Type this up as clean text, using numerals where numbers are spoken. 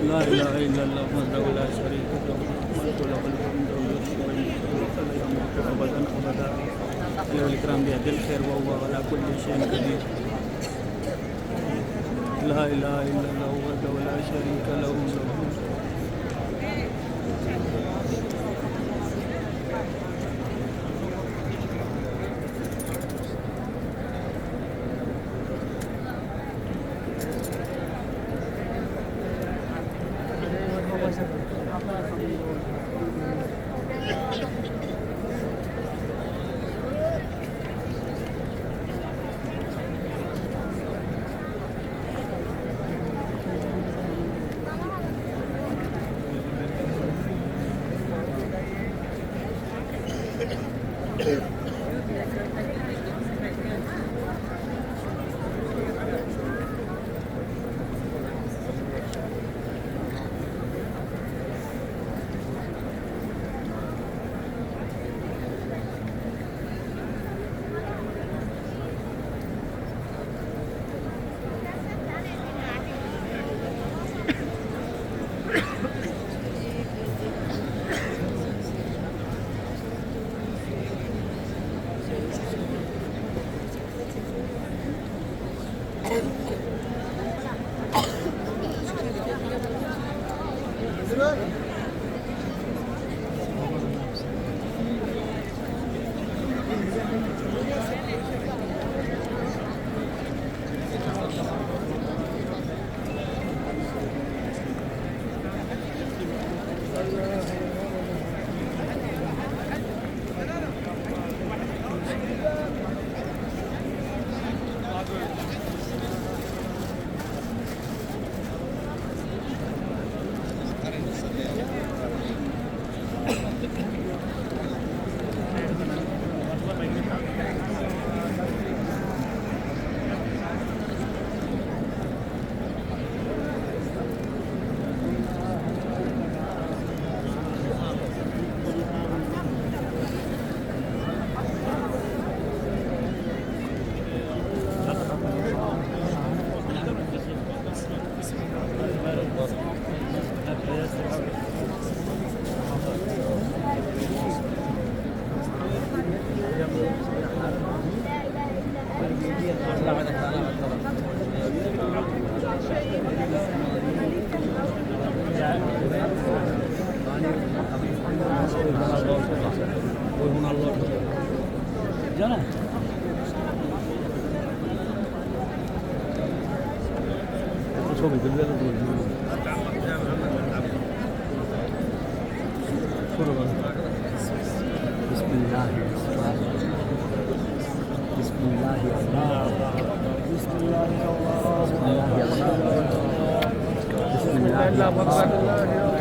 لا إله إلا الله وحده لا شريك له الملك وله الحمد ويحيي ويميت ولا يموت أبدا أبدا له الإكرام بيد الخير وهو على كل شيء قدير لا إله إلا الله وحده لا شريك له জানা ছবি তুলবে তো Bismillahirrahmanirrahim.